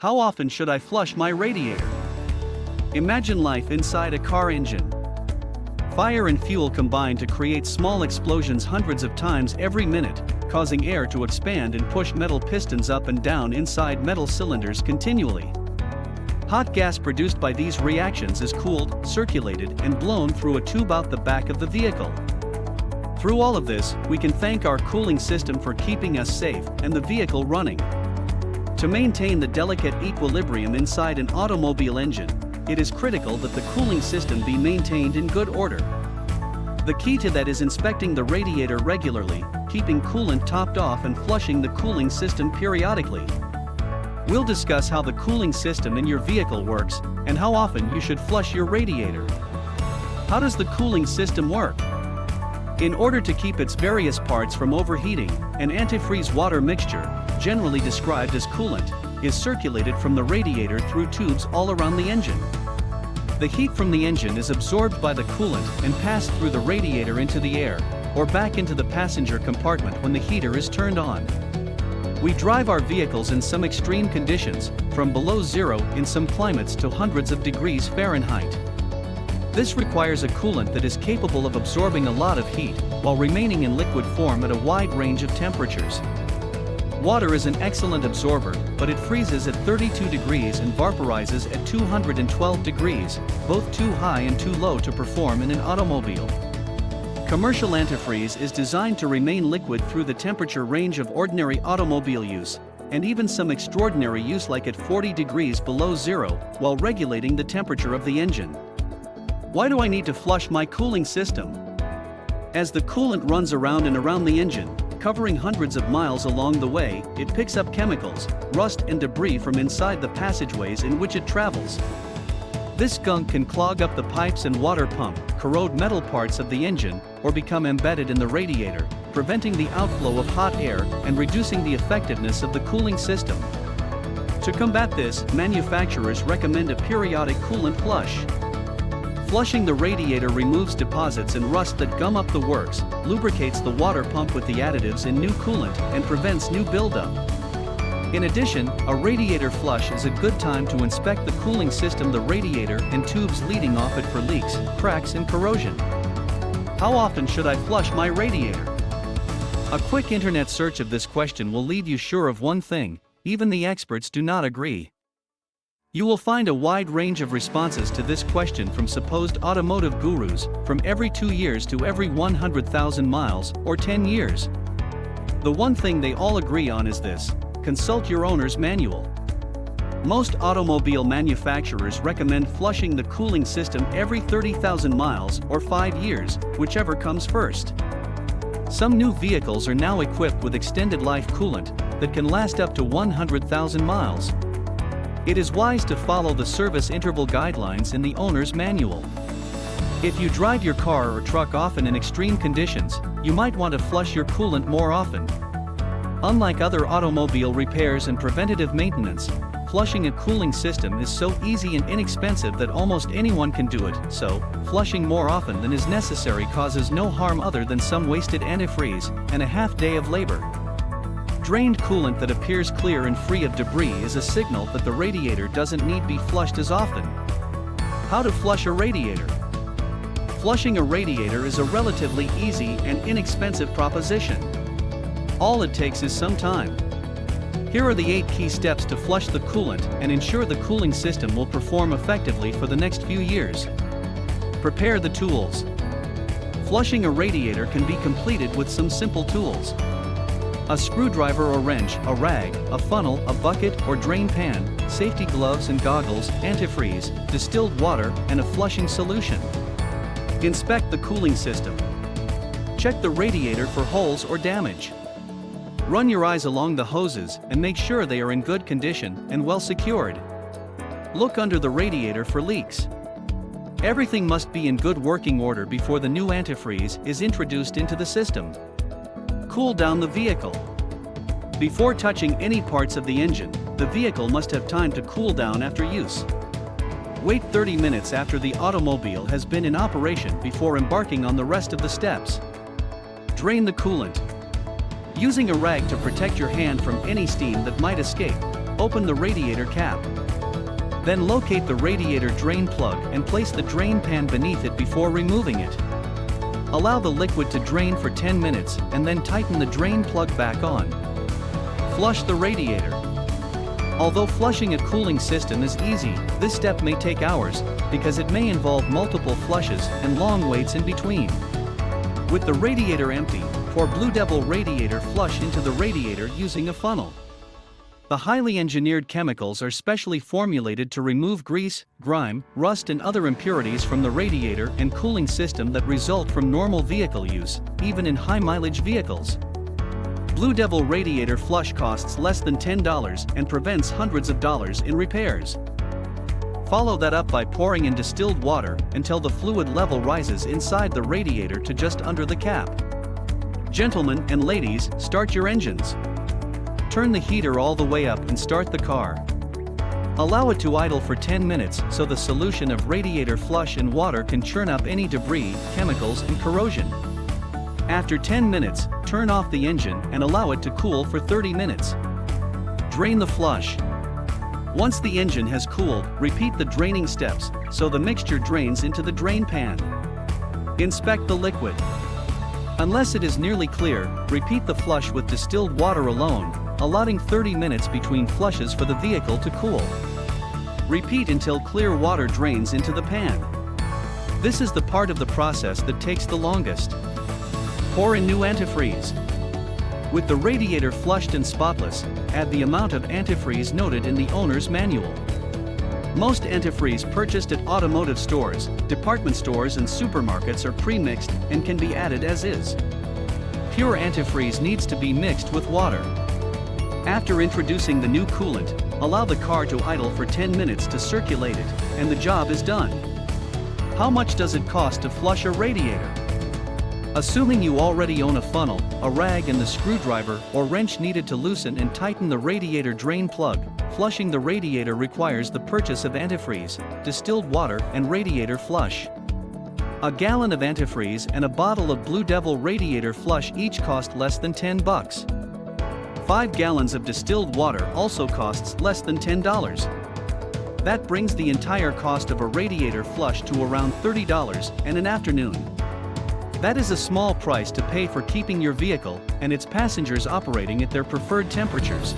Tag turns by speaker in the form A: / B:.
A: How often should I flush my radiator? Imagine life inside a car engine. Fire and fuel combine to create small explosions hundreds of times every minute, causing air to expand and push metal pistons up and down inside metal cylinders continually. Hot gas produced by these reactions is cooled, circulated, and blown through a tube out the back of the vehicle. Through all of this, we can thank our cooling system for keeping us safe and the vehicle running. To maintain the delicate equilibrium inside an automobile engine, it is critical that the cooling system be maintained in good order. The key to that is inspecting the radiator regularly, keeping coolant topped off and flushing the cooling system periodically. We'll discuss how the cooling system in your vehicle works and how often you should flush your radiator. How does the cooling system work? In order to keep its various parts from overheating, an antifreeze water mixture, generally described as coolant, is circulated from the radiator through tubes all around the engine. The heat from the engine is absorbed by the coolant and passed through the radiator into the air, or back into the passenger compartment when the heater is turned on. We drive our vehicles in some extreme conditions, from below zero in some climates to hundreds of degrees Fahrenheit. This requires a coolant that is capable of absorbing a lot of heat, while remaining in liquid form at a wide range of temperatures. Water is an excellent absorber, but it freezes at 32 degrees and vaporizes at 212 degrees, both too high and too low to perform in an automobile. Commercial antifreeze is designed to remain liquid through the temperature range of ordinary automobile use, and even some extraordinary use like at 40 degrees below zero, while regulating the temperature of the engine. Why do I need to flush my cooling system? As the coolant runs around and around the engine, covering hundreds of miles along the way, it picks up chemicals, rust and debris from inside the passageways in which it travels. This gunk can clog up the pipes and water pump, corrode metal parts of the engine, or become embedded in the radiator, preventing the outflow of hot air and reducing the effectiveness of the cooling system. To combat this, manufacturers recommend a periodic coolant flush. Flushing the radiator removes deposits and rust that gum up the works, lubricates the water pump with the additives in new coolant, and prevents new buildup. In addition, a radiator flush is a good time to inspect the cooling system, the radiator, and tubes leading off it for leaks, cracks, and corrosion. How often should I flush my radiator? A quick internet search of this question will leave you sure of one thing: even the experts do not agree. You will find a wide range of responses to this question from supposed automotive gurus, from every 2 years to every 100,000 miles, or 10 years. The one thing they all agree on is this: consult your owner's manual. Most automobile manufacturers recommend flushing the cooling system every 30,000 miles or 5 years, whichever comes first. Some new vehicles are now equipped with extended life coolant that can last up to 100,000 miles. It is wise to follow the service interval guidelines in the owner's manual. If you drive your car or truck often in extreme conditions, you might want to flush your coolant more often. Unlike other automobile repairs and preventative maintenance, flushing a cooling system is so easy and inexpensive that almost anyone can do it, so flushing more often than is necessary causes no harm other than some wasted antifreeze and a half day of labor. Drained coolant that appears clear and free of debris is a signal that the radiator doesn't need be flushed as often. How to flush a radiator? Flushing a radiator is a relatively easy and inexpensive proposition. All it takes is some time. Here are the 8 key steps to flush the coolant and ensure the cooling system will perform effectively for the next few years. Prepare the tools. Flushing a radiator can be completed with some simple tools: a screwdriver or wrench, a rag, a funnel, a bucket or drain pan, safety gloves and goggles, antifreeze, distilled water, and a flushing solution. Inspect the cooling system. Check the radiator for holes or damage. Run your eyes along the hoses and make sure they are in good condition and well secured. Look under the radiator for leaks. Everything must be in good working order before the new antifreeze is introduced into the system. Cool down the vehicle. Before touching any parts of the engine, the vehicle must have time to cool down after use. Wait 30 minutes after the automobile has been in operation before embarking on the rest of the steps. Drain the coolant. Using a rag to protect your hand from any steam that might escape, open the radiator cap. Then locate the radiator drain plug and place the drain pan beneath it before removing it. Allow the liquid to drain for 10 minutes and then tighten the drain plug back on. Flush the radiator. Although flushing a cooling system is easy, this step may take hours, because it may involve multiple flushes and long waits in between. With the radiator empty, pour BlueDevil Radiator Flush into the radiator using a funnel. The highly engineered chemicals are specially formulated to remove grease, grime, rust and other impurities from the radiator and cooling system that result from normal vehicle use, even in high-mileage vehicles. BlueDevil Radiator Flush costs less than $10 and prevents hundreds of dollars in repairs. Follow that up by pouring in distilled water until the fluid level rises inside the radiator to just under the cap. Gentlemen and ladies, start your engines. Turn the heater all the way up and start the car. Allow it to idle for 10 minutes so the solution of radiator flush and water can churn up any debris, chemicals and corrosion. After 10 minutes, turn off the engine and allow it to cool for 30 minutes. Drain the flush. Once the engine has cooled, repeat the draining steps so the mixture drains into the drain pan. Inspect the liquid. Unless it is nearly clear, repeat the flush with distilled water alone, allotting 30 minutes between flushes for the vehicle to cool. Repeat until clear water drains into the pan. This is the part of the process that takes the longest. Pour in new antifreeze. With the radiator flushed and spotless, add the amount of antifreeze noted in the owner's manual. Most antifreeze purchased at automotive stores, department stores and supermarkets are pre-mixed and can be added as is. Pure antifreeze needs to be mixed with water. After introducing the new coolant, allow the car to idle for 10 minutes to circulate it, and the job is done. How much does it cost to flush a radiator? Assuming you already own a funnel, a rag and the screwdriver or wrench needed to loosen and tighten the radiator drain plug, flushing the radiator requires the purchase of antifreeze, distilled water and radiator flush. A gallon of antifreeze and a bottle of BlueDevil Radiator Flush each cost less than $10. 5 gallons of distilled water also costs less than $10. That brings the entire cost of a radiator flush to around $30 in an afternoon. That is a small price to pay for keeping your vehicle and its passengers operating at their preferred temperatures.